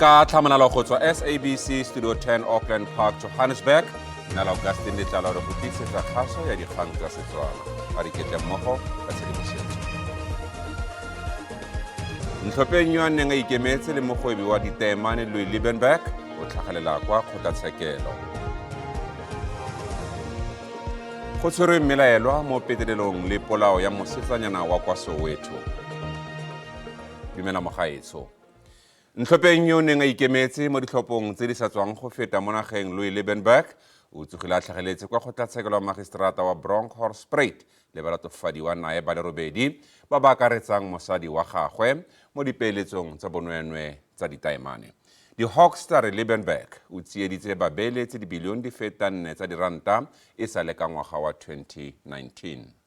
Ka tlhamanalo go tswa SABC Studio 10 Auckland Park, Johannesburg, nna la Augustine le tla re go tlisetsa kgaso ya dikgang tsa Setswana. A re ketle mmogo ka tshedimosetso. Ntlhopheng yo a neng a ikemetse le mogwebi wa ditaemane Liebenberg o tlhagelela kwa kgotlatshekelo. Go tshwerwe mmelaelwa mo petelelong le polao ya mosetsanyana wa kwa Soweto. Dumela mogaetso. Ntlhopheng yo neng a ikemetse mo ditlhophong tse di sa tswang go feta mo nageng Liebenberg o tsogile a tlhageletse kwa kgotlatshekelo wa magistrata wa Bronkhorstspruit le balatofadiwa nae ba le robedi ba ba akaretsang mosadi wa gagwe mo dipeeletsong tsa bonweenwee tsa ditaemane. Di-Hawks tsa re Liebenberg o tsieditse babeeletsi dibilione di feta 4 tsa diranta e sa le ka ngwaga wa 2019.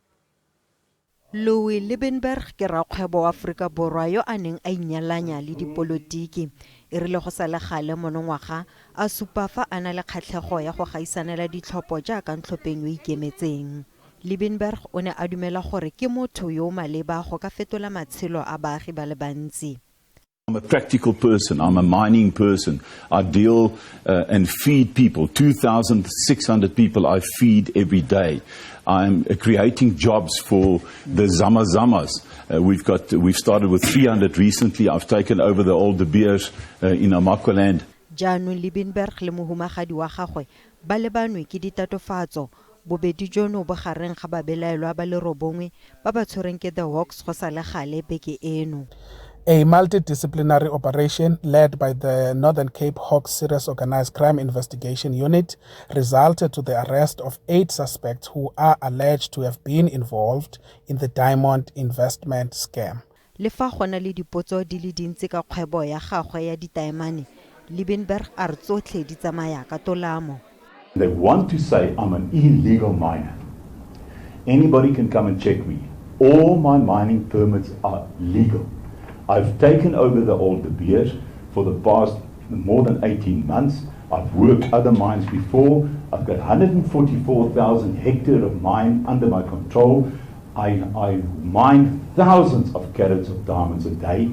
Liebenberg ke rakgwebo wa Aforika Borwa yo a neng a inyalanya le dipolotiki e rile go sa le gale monongwaga a supa fa a na le kgatlhego ya go gaisanela ditlhopho jaaka ntlhopheng yo ikemetseng. Liebenberg o ne a dumela gore ke motho yo maleba go ka fetola matshelo a baagi ba le bantsi. I'm a practical person. I'm a mining person. I deal and feed people. 2,600 people I feed every day. I'm creating jobs for the Zamazamas. We've started with 300 recently. I've taken over the older beers in Amaqualand. Jaanong Liebenberg le mohumagadi wa gagwe ba lebanwe ke ditatofatso. Bobedi jono bo gareng ga babelaelwa ba le robongwe ba ba tshwereng ke the Hawks go sa le gale beke eno. A multidisciplinary operation led by the Northern Cape Hawks Serious Organized Crime Investigation Unit resulted to the arrest of 8 suspects who are alleged to have been involved in the diamond investment scam. Le fa gona le dipotso di le dintsi ka kgwebo ya gagwe ya ditaemane, Liebenberg a re tsotlhe di tsamaya ka tolamo. They want to say I'm an illegal miner. Anybody can come and check me. All my mining permits are legal. I've taken over the old De Beers for the past more than 18 months. I've worked other mines before. I've got 144,000 hectares of mine under my control. I mine thousands of carats of diamonds a day.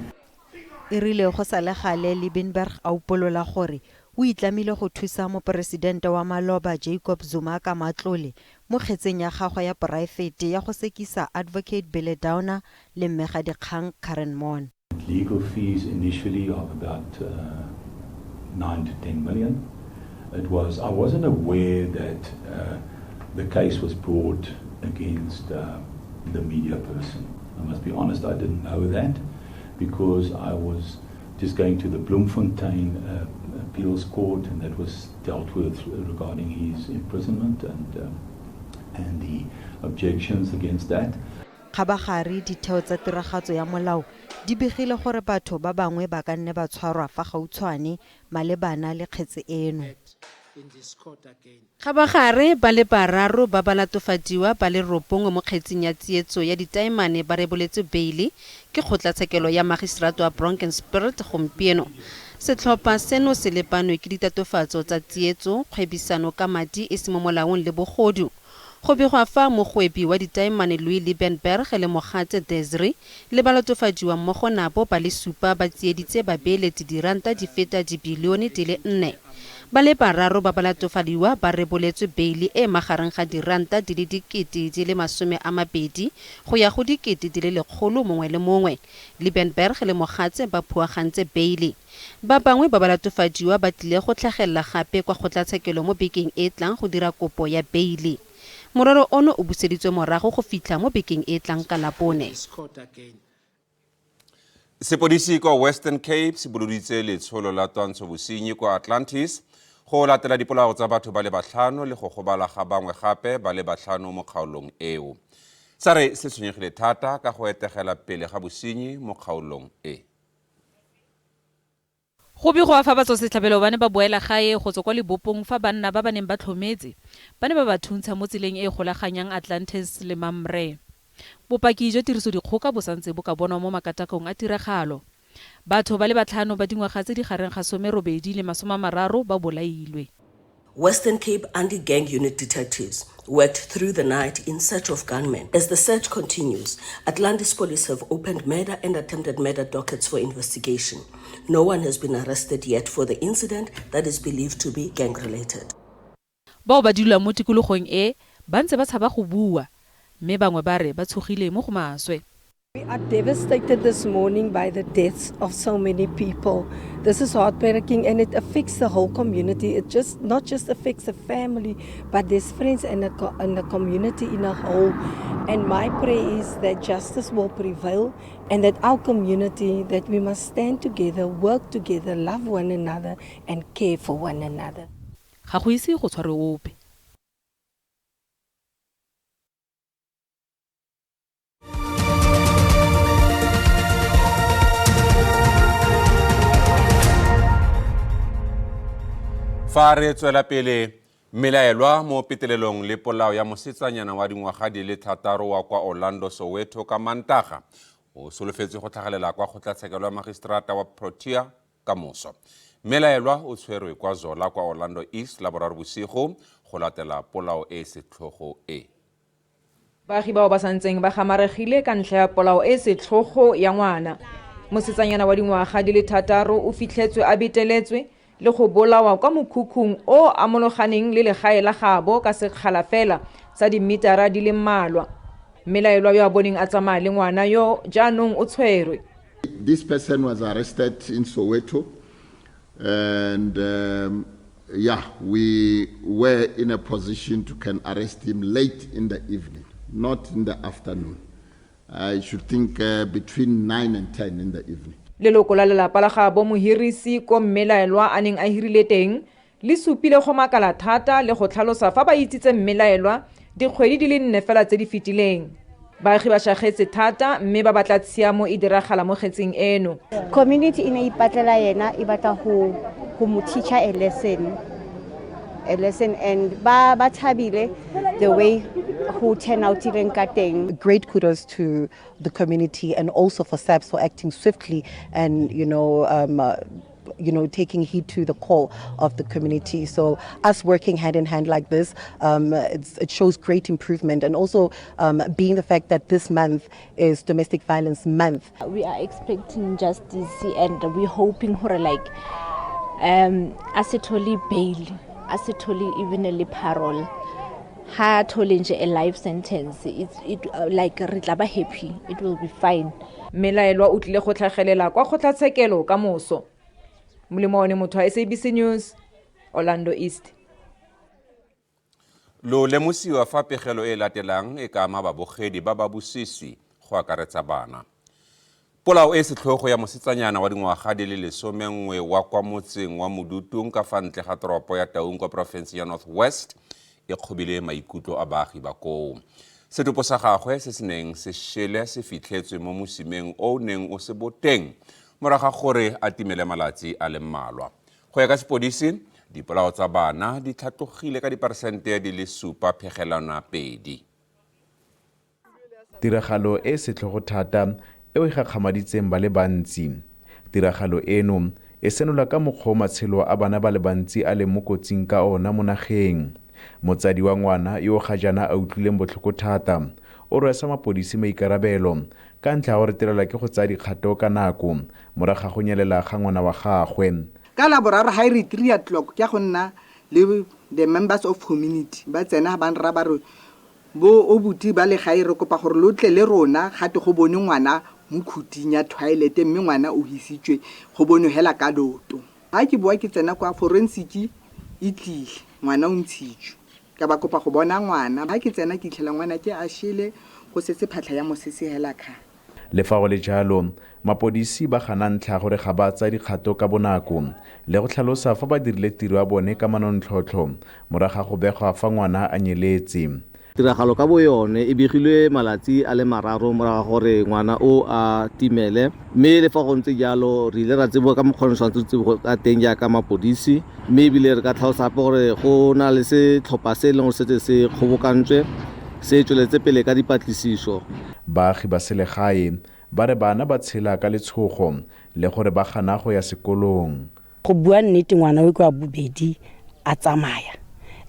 E rile go sa le gale Liebenberg a upolola gore o itlamile go thusa moporesidente wa maloba Jacob Zuma ka matlole mo kgetseng ya gagwe ya poraefete ya go sekisa Advocate Belle Downer le mmega dikgang Karen Mon. Legal fees initially of about 9 to 10 million. I wasn't aware that the case was brought against the media person. I must be honest, I didn't know that because I was just going to the Bloemfontein appeals court, and that was dealt with regarding his imprisonment and the objections against that. Khabagari ditheo tsa tiragatso ya molao di begile gore batho ba bangwe ba ka nne ba tshwarwa fa gautshwane malebana le kgetse eno. Khabagare ba le bararo ba balatofadiwa ba le ropongwe mo kgetseng ya tsietso ya ditaemane ba reboletse beili ke kgotlatshekelo ya magistrato wa Bronkhorstspruit gompieno. Setlhopha seno se lepanwe ke ditatofatso tsa tsietso, kgwebisano ka madi e se mo molaong le bogodu. Go begwa fa mogwebi wa ditaemane Liebenberg le mogatse Desiree le balatofadiwa mmogo nabo ba le supa ba tsieditse babeeletsi diranta di feta dibilione di le 4. Ba le bararo ba balatofadiwa ba reboletswe beili e magareng ga diranta di le dikete di le 20 go ya go dikete di le 100 mongwe le mongwe. Liebenberg le mogatse ba phuagantse beili. Ba bangwe ba balatofadiwa ba tlile go tlhagelela gape kwa kgotlatshekelo mo bekeng e tlang go dira kopo ya beili. Morero ono o buseditswe morago go fitlha mo bekeng e tlang ka Labone. Sepodisi kwa Western Cape se boloditse letsholo la twantsho bosenyi kwa Atlantis go latela dipolao tsa batho ba le batlhano le go gobala ga bangwe gape ba le batlhano mo kgaolong eo. Sa re se tshwenyegile thata ka go etegela pele ga bosenyi mo kgaolong e. Go begwa fa batsosetlhabelo ba ne ba boela gae go tswa kwa lebopong fa banna ba ba neng ba tlhometse ba ne ba ba thuntsha mo tseleng e golaganyang Atlantis le Mamre. Bopaki jwa tiriso dikgoka bo santse bo ka bonwa mo makatakong a tiragalo. Batho ba le batlhano ba dingwaga tse di gareng ga 18 le 30 ba bolailwe. Western Cape Anti-Gang Unit detectives worked through the night in search of gunmen. As the search continues, Atlantis police have opened murder and attempted murder dockets for investigation. No one has been arrested yet for the incident that is believed to be gang-related. Bao ba dula mo tikologong e ba ntse ba tshaba go bua mme bangwe ba re ba tshogile mo go maswe. We are devastated this morning by the deaths of so many people. This is heartbreaking and it affects the whole community. It just not just affects the family, but there's friends and the community in a whole. And my prayer is that justice will prevail and that our community, that we must stand together, work together, love one another and care for one another. Ga go ise go tshware ope. Fa re tswela pele melaelwa mo petelelong le polao ya mosetsanyana wa dingwaga di le 6 wa kwa Orlando Soweto ka Mantaga o solofetse go tlhagelela kwa kgotlatshekelo ya magistrata wa Protea ka moso. Melaelwa o tshwerwe kwa Zola kwa Orlando East la boraro bosigo go latela polao e setlhogo e. Baagi bao ba santseng ba gamaregile ka ntlha ya polao e setlhogo ya ngwana. Mosetsanyana wa dingwaga di le 6 o fitlhetswe a beteletswe le go bolawa kwa mokhukhung o amologaneng le legae la gabo ka sekgala fela sa dimetara di le mmalwa. Melaelwa yo a boneng a tsamaya le ngwana yo jaanong o tshwerwe. This person was arrested in Soweto and we were in a position to can arrest him late in the evening, not in the afternoon. I should think between 9 and 10 in the evening. Leloko la lelapa la gabo mohirisi ko mmelaelwa a neng a hirile teng le supile go makala thata le go tlhalosa fa ba itsitse mmelaelwa dikgwedi di le 4 fela tse di fetileng. Baagi ba shagetse thata mme ba batla tshiamo e diragala mo getseng eno. Community ina ipatlela yena e batla go mo teacher a lesson and ba thabile the way who turn out even kateng. Great kudos to the community and also for SABC for acting swiftly and taking heed to the call of the community. So us working hand in hand like this, it shows great improvement, and also being the fact that this month is Domestic Violence Month. We are expecting justice and we're hoping for asitoli bail, asitoli even a parole. Ha tolinje a life sentence, it like re tla ba happy, it will be fine. Melaelwa o tlile go tlhagelela kwa kgotlatshekelo ka moso. Molemone motho wa SABC News, Orlando East. Lo lemosiwa fa pegelo e latelang e ka mababogedi ba ba bosisi go akaretsa bana. Polao e setlhogo ya mosetsanyana wa dingwaga di le 11 wa kwa motseng wa Modutung ka fa ntle ga toropo ya Taung kwa province ya North West e kgobile maikutlo a baagi ba koo. Setopo sa gagwe se se neng se shele se fitlhetswe mo mosimeng o neng o se boteng moraga gore a timele malatsi a le mmalwa. Go ya ka sepodisi, dipolao tsa bana di tlhatlogile ka diperesente di le 7 phegelana 2. Tiragalo e setlhogo thata e e gakgamaditseng ba le bantsi. Tiragalo eno e senola ka mokgwa matshelo a bana ba le bantsi a le mo kotsing ka ona mo nageng. Motsadi wa ngwana yo ga jana a utlwileng botlhoko thata o rwesa mapodisi maikarabelo ka ntlha ya gore tirela ke go tsaya dikgato ka nako moraga go nyelela ga ngwana wa gagwe. Ka la boraro ha re 3 o'clock ke go nna le the members of community ba tsena ba nra ba re bo obuti ba le gae re kopa gore lotle le rona gate go bone ngwana mo khuting ya toilet mme ngwana o hisitswe go bone hela ka loto. Ha ke bua ke tsena kwa forensic itlile ngwana o ntshitswe ka ba kopa go bona ngwana. Ha ke tsena ke tlhela ngwana ke a shile go setse phatla ya mosese hela kha. Le fa go le jalo mapodisi ba gana ntlha gore ga ba tsa dikgato ka bonako le go tlhalosa fa ba dirile tiro ya bone ka manontlhotlho moraga go begwa fa ngwana a nyeletse. Tiragalo ka bo yone e begilwe malatsi a le 3 moraga gore ngwana o a timele mme le fa go ntse jalo re ile ra tsebo ka mokgontsantse tsebo ka teng ya ka mapodisi mme bile re ka tlhalosa gore go na le se tlhopha se leng go setse se kgobokantswe se tsweletse pele ka dipatlisiso. Baagi ba selegae ba re bana ba tshela ka letshogo le gore ba gana go ya sekolong. Go bua nnete ngwana we kwa bobedi a tsamaya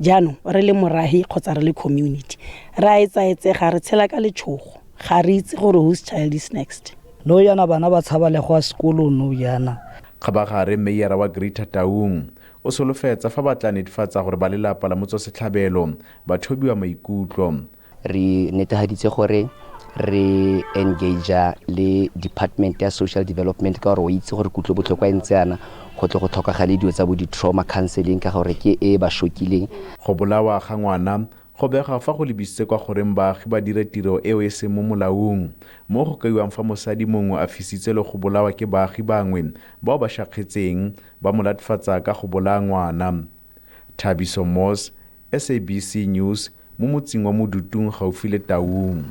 jaanong re le morahi kgotsa re le community ra etsaetsega re tshela ka letshogo ga re itse gore whose child is next no yana bana ba tshaba le go a sekolo no yana Kgabagare Meyara wa Greater Taung o solofetsa fa ba tla netefatsa gore ba lelapa la motswasetlhabelo ba thobiwa maikutlo. Re netahaditse gore re engage le Department ya Social Development ka gore o itse gore kutlo botlhokwa e ntse yana go tle go tlhokagale dio tsa bo di-trauma counseling ka gore ke e ba shokileng. Go bolawa ga ngwana go bega fa go lebisitse kwa goreng baagi ba dire tiro eo e seng mo molaong mo go kaiwang fa mosadi mongwe a fisitse le go bolawa ke baagi bangwe bao ba shakgetseng ba mo latifatsa ka go bolaya ngwana. Thabiso Moss, SABC News, mo motseng wa Modutung gaufi le Taung.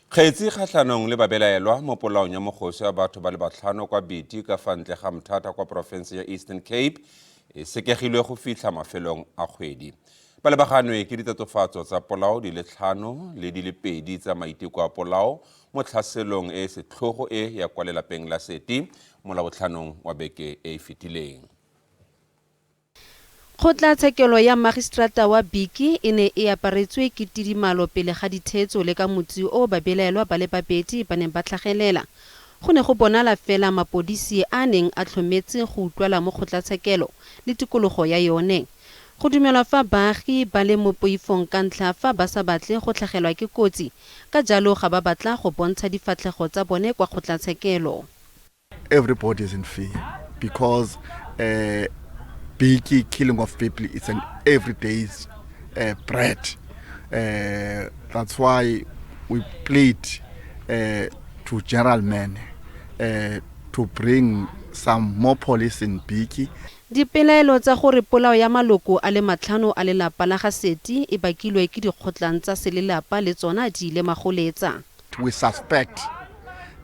Kgetsi kgatlhanong le babelaelwa mo polaong ya mogosi wa batho ba le batlhano kwa Biti ka fa ntle ga Mthata kwa province ya Eastern Cape e sekegilwe go fitlha mafelong a kgwedi. Ba lebaganwe ke ditatofatso tsa polao di le 5 le di le 2 tsa maiteko a polao mo tlhaselong e setlhogo e ya kwa lelapeng la Seti mo la botlhanong wa beke e fetileng. Kgotlatshekelo ya magistrata wa Biki e ne e aparetswe ke tidimalo pele ga dithetso le ka motsi o babelaelwa ba le babedi ba neng ba tlhagelela. Go ne go bonala fela mapodisi a neng a tlhometse go utlwala mo kgotlatshekelo le tikologo ya yone. Go dumelwa fa baagi ba le mo poifong ka ntlha fa ba sa batle go tlhagelwa ke kotsi ka jalo ga ba batla go bontsha difatlhego tsa bone kwa kgotlatshekelo. Everybody is in fear because Biki killing of people is an everyday's bread. That's why we plead to General Men to bring some more police in Biki. Dipelaelo tsa gore polao ya maloko a le 5 a lelapa la ga Seti e bakilwe ke dikgotlang tsa selelapa le tsona di ile magoletsa. We suspect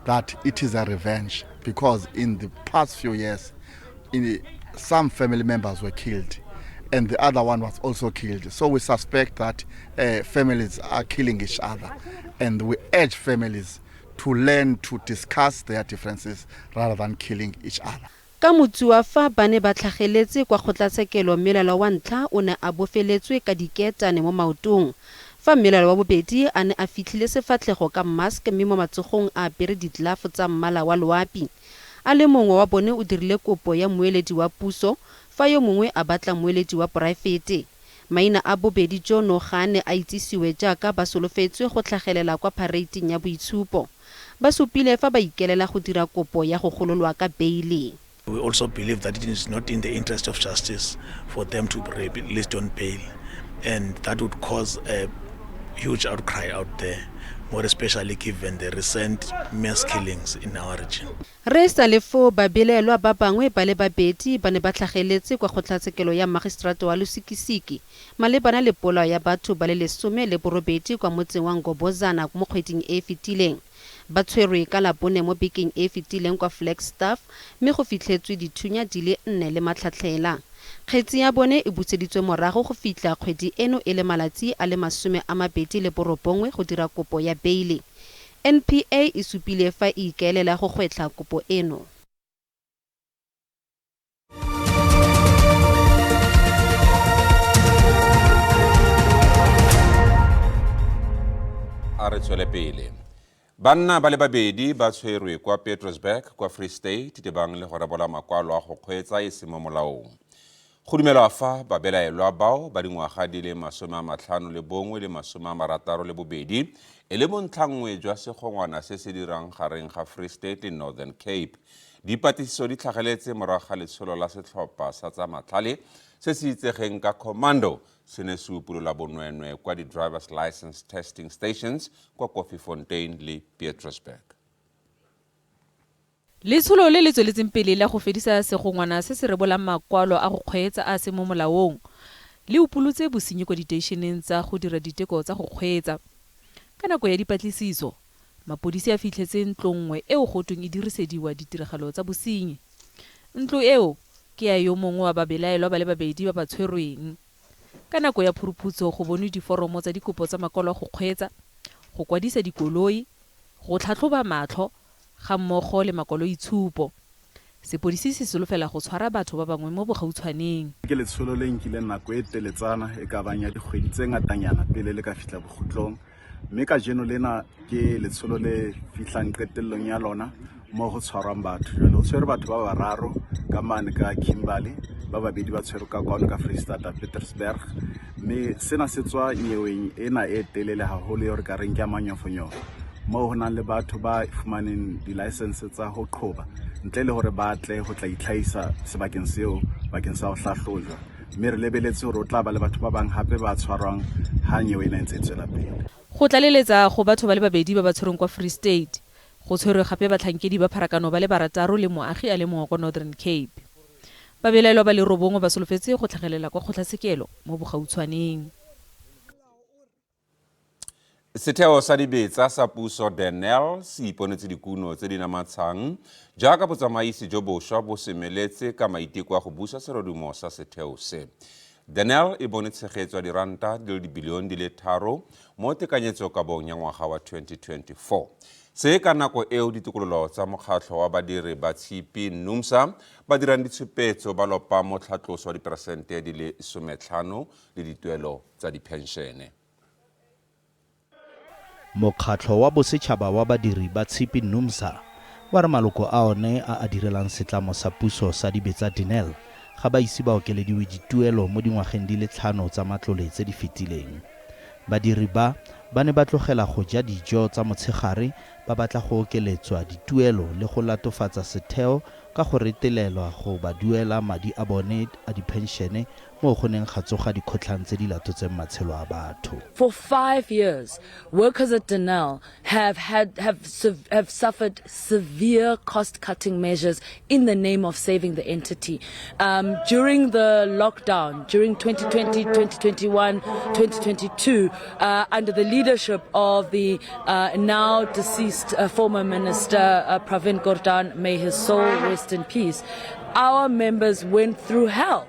that it is a revenge because in the past few years some family members were killed and the other one was also killed. So we suspect that families are killing each other, and we urge families to learn to discuss their differences rather than killing each other. Ka motsuwa fa ba ne ba tlhageletse kwa kgotlatshekelo melelo wa ntlha o ne a bofeletswe ka diketane mo maotong fa melelo wa bobedi a ne a fitlhile sefatlhego ka mask mme mo matsogong a apere ditlhafu tsa mmala wa loapi. A le mongwe wa bone o dirile kopo ya moeledi wa puso fa yo mongwe a batla moeledi wa poraefete. Maina a bobedi jono ga ne a itsisiwe jaaka ba solofetswe go tlhagelela kwa parading ya boitshupo. Ba supile fa ba ikelela go dira kopo ya go gololwa ka beili. We also believe that it is not in the interest of justice for them to be released on bail, and that would cause a huge outcry out there, more especially given the recent mass killings in our region. Resta lefo babelelwa ba bangwe ba le babedi ba ne ba tlhageletse kwa kgotlatshekelo ya magistrato wa Lusikisiki malebana le polao ya batho ba le 18 kwa motseng wa Ngobozana mo kgweding e fetileng. Ba tshwerwe ka labone mo bekeng e fetileng kwa Flagstaff mme go fitlhetswe dithunya di le 4 le matlhatlhela. Kgetsi ya bone e butseditswe morago go fitla kgwedi eno e le malatsi a le 29 go dira kopo ya beili. NPA e supile fa e ikaelela go gwetla kopo eno. A re tswele pele. Banna ba le babedi ba tshwerwe kwa Pietersburg kwa Free State Ditebang le go rebola makwalo a go kgweetsa e se mo molaong. Go dumelwa fa babelaelwa bao ba dingwaga di le 51 le 62 e le bontlhangwe jwa segongwana se se dirang gareng ga Free State le Northern Cape. Dipatisiso di tlhageletse morago ga letsholo la setlhopha sa tsa matlhale se se itsegeng ka Commando se ne se upolola bonweenwee kwa di-driver's license testing stations kwa Koffiefontein le Pietersburg. Letsholo le le tsweletseng pele la go fedisa segongwana se se rebolang makwalo a go kgweetsa a se mo molaong le upolotse bosenyi kwa diteišeneng tsa go dira diteko tsa go kgweetsa. Ka nako ya dipatlisiso, mapodisi a fitlhetse ntlo nngwe eo go tweng e dirisediwa ditiragalo tsa bosenyi. Ntlo eo ke ya yo mongwe wa babelaelwa ba le babedi ba ba tshwerweng. Ka nako ya phuruphutso go bonwe diforomo tsa dikopo tsa makwalo a go kgweetsa, go kwadisa dikoloi, go tlhatlhoba matlho ga mmogo le makwaloitshupo. sepodisi se solofela go tshwara batho ba bangwe mo bogautshwaneng. Ke letsholo le nkileng nako e teletsana e ka bang ya dikgwedi tse ngatanyana pele le ka fihla bokgutlong, mme ka jeno lena ke letsholo le fihlang qetellong ya lona mo go tshwarwang batho. Jwale ho tshwere batho ba bararo ka mane ka Kimberley, ba babedi ba tshwere ka kwano ka Freestata Pietersburg, mme sena se tswa nyeweng ena e telele haholo e re ka reng ke manyofonyofo mo ho nang le batho ba fumaneng di-license tsa ho qhoba ntle le hore ba tle ho tla itlhaisa sebakeng seo bakeng sa ho hlahlojwa, mme re lebeletse hore o tla ba le batho ba bang hape ba tshwarwang ha nyewe ena ntse e tswela pele. Go tlaleletsa go batho ba le babedi ba ba tshwereng kwa Free State, go tshwerwe gape batlhankedi ba pharakano ba le barataro le moagi a le mongwe kwa Northern Cape. Babelaelwa ba le 9 ba solofetse go tlhagelela kwa kgotlatshekelo mo bogautshwaneng. Setheo sa dibetsa sa puso Denel se iponetse dikuno tse di namatshang jaaka botsamaisi jo bošwa bo semeletse ka maiteko a go busa serodumo sa setheo se. Denel e bone tshegetso ya diranta di le dibilione di le 3 mo tekanyetsokabong ya ngwaga wa 2024. Se ka nako eo ditokololo tsa mokgatlho wa badiri ba tshipi NUMSA ba dirang ditshupetso ba lopa mo tlhatloso wa diperesente di le 15 le dituelo tsa dipenšene. Mokgatlho wa bosetšhaba wa badiri ba tshipi NUMSA wa re maloko a one a direlang setlamo sa puso sa dibetsa Denel ga ba ise ba okelediwe dituelo mo dingwageng di le 5 tsa matlole tse di fetileng. Badiri ba ne ba tlogela go ja dijo tsa motshegare, ba batla go okeletswa dituelo le go latofatsa setheo ka go retelelwa go ba duela madi a bone a dipenšene mo go neng ga tsoga dikgotlhang tse di latotseng matshelo a batho. For 5 years, workers at Denel have suffered severe cost-cutting measures in the name of saving the entity. During the lockdown, during 2020, 2021, 2022, under the leadership of the now deceased former minister Pravin Gordhan, may his soul rest in peace, our members went through hell.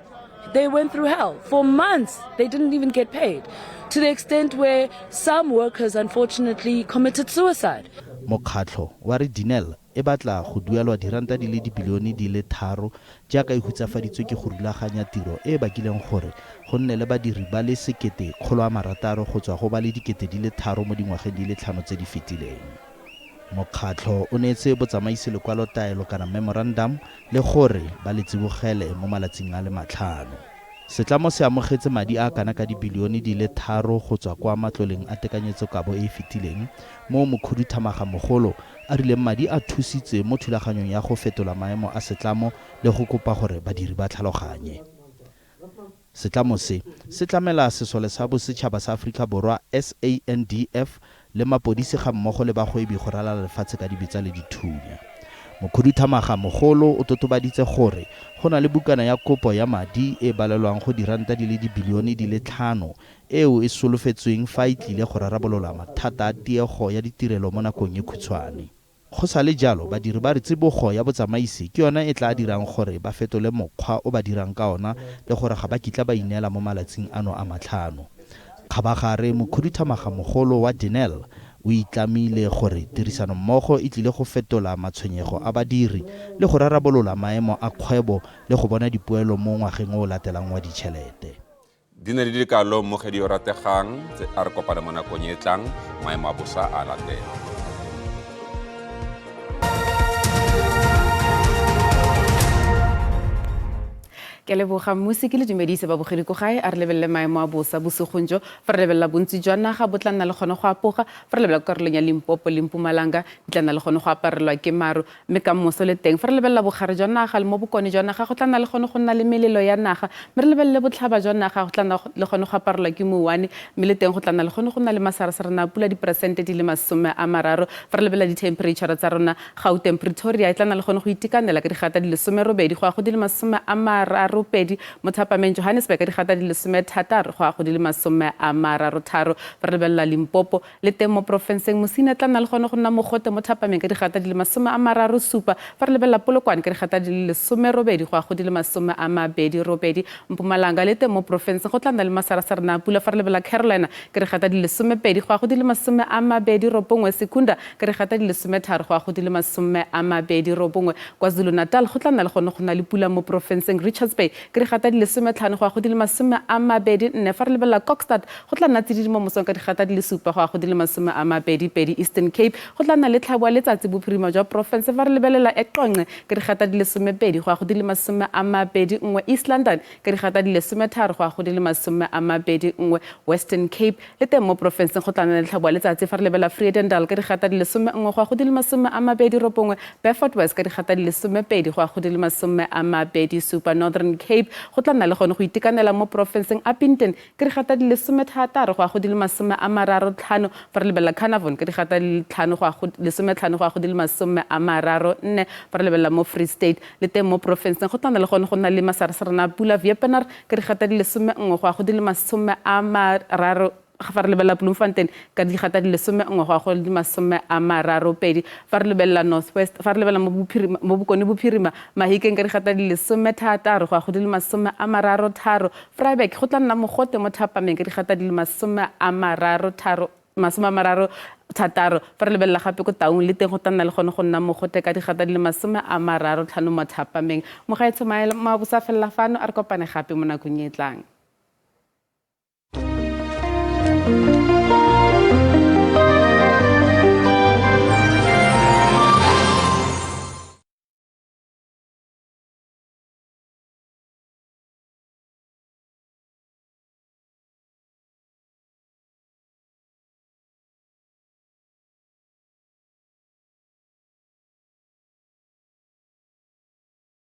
They went through hell. For months, they didn't even get paid, to the extent where some workers, unfortunately, committed suicide. Mokgatlho wa re Denel e batla go duelwa diranta di le dibilione di le 3 jaaka e hutsafaditswe ke go rulaganya tiro e bakileng gore go nne le badiri ba le 1,600 go tswa go ba le 3,000 mo dingwageng di le 5 tse di fetileng. Mokgatlho o neetse botsamaisi lekwalotaelo kana memorandum le gore ba le tsibogele mo malatsing a le 5. Setlamo se amogetse madi a kana ka dibilione di le 3 go tswa kwa matloleng a tekanyetsokabo e e fetileng mo mokhuduthamaga mogolo a rileng madi a thusitse mo thulaganyong ya go fetola maemo a setlamo le go kopa gore badiri ba tlhaloganye. Setlamo se tlamela sesole sa bosetšhaba sa Aforika Borwa SANDF le mapodisi ga mmogo le bagwebi go ralala lefatshe ka dibetsa le dithunya. Mokhuduthamaga mogolo o totobaditse gore go na le bukana ya kopo ya madi e balelwang go diranta di le dibilione di le 5 eo e solofetsweng fa e tlile go rarabolola mathata a tiego ya ditirelo mo nakong e khutshwane. Go sa le jalo, badiri ba re tsibogo ya botsamaisi ke yona e tla dirang gore ba fetole mokgwa o ba dirang ka ona le gore ga ba kitla ba ineela mo malatsing ano a 5. Khabagare mokhuduthamaga mogolo wa Denel o itlamile gore tirisano mmogo e tlile go fetola matshwenyego a badiri le go rarabolola maemo a kgwebo le go bona dipoelo mo ngwageng o latelang wa ditšhelete. Di ne di le kalo mogedi o rategang tse a re kopana mo nakong e tlang maemo a bosa a latela. Ke leboga musiki le dumedise ba bogedi go gae a re lebelle maemo a bosa bosegonjo fa re lebella bontsi jwa naga bo tla nna le gone go apoga fa re lebella karolong ya Limpopo le Mpumalanga di tla nna le gone go aparelwa ke maru mme ka moso le teng fa re lebella bogare jwa naga le mo bokone jwa naga go tla nna le gone go nna le melelo ya naga mme re lebelle botlhaba jwa naga go tla nna le gone go aparelwa ke mowane mme le teng go tla nna le gone go nna le masarasara na pula diperesente di le 30 fa re lebella di-temperature tsa rona Gauteng Pretoria e tla nna le gone go itekanela ka digata di le 18 go ya go di le 30 30 mo thapameng Johannesburg ka digata di le 16 go a go di le 33 fa re lebelela Limpopo le teng mo porofenseng Mosina tla nna le gone go nna mogote mo thapameng ka digata di le 37 fa re lebelela Polokwane ka digata di le 18 go a go di le 28 Mpumalanga le teng mo porofenseng go tla nna le masarasara na pula fa re lebelela Carolina ka digata di le 20 go a go di le 29 Sekunda ka digata di le 13 go a go di le 29 KwaZulu Natal go tla nna le gone go na le pula mo porofenseng Richards Bay ka digata di le 15 go a go di le 24 fa re lebelela Kokstad go tla nna tsididi mo mosong ka digata di le 7 go a go di le 22 Eastern Cape go tla nna le tlhabua letsatsi bophirima jwa porofense fa re lebelela Eqonqe ka digata di le 20 go a go di le 21 East London ka digata di le 13 go a go di le 21 Western Cape le teng mo porofenseng go tla nna le tlhabua letsatsi fa re lebelela Vredendal ka digata di le 11 go a go di le 29 Beaufort West ka digata di le 12 go a go di le 27 Northern Cape go tla nna le gone go itekanela mo porofenseng Upington ka digata di le 16 go a go di le 35 fa re lebelela Carnarvon ka digata di le 15 go a go di le 34 fa re lebelela mo Free State le teng mo porofenseng go tla nna le gone go nna le masarasara na pula Wepener ka digata di le 11 go a go di le 30 fa re lebelela Bloemfontein ka digata di le 11 go a go di le 32 fa re lebelela Northwest fa re lebelela mo Bokone Bophirima Mahikeng ka digata di le 16 go a go di le 33 Vryburg go tla nna mogote mo thapameng ka digata di le 33 fa re lebelela gape ko Taung le teng go tla nna le gone go nna mogote ka digata di le 35 mo thapameng mo gaetsho maela ma bosa fela fano a re kopane gape mo nakong e tlang.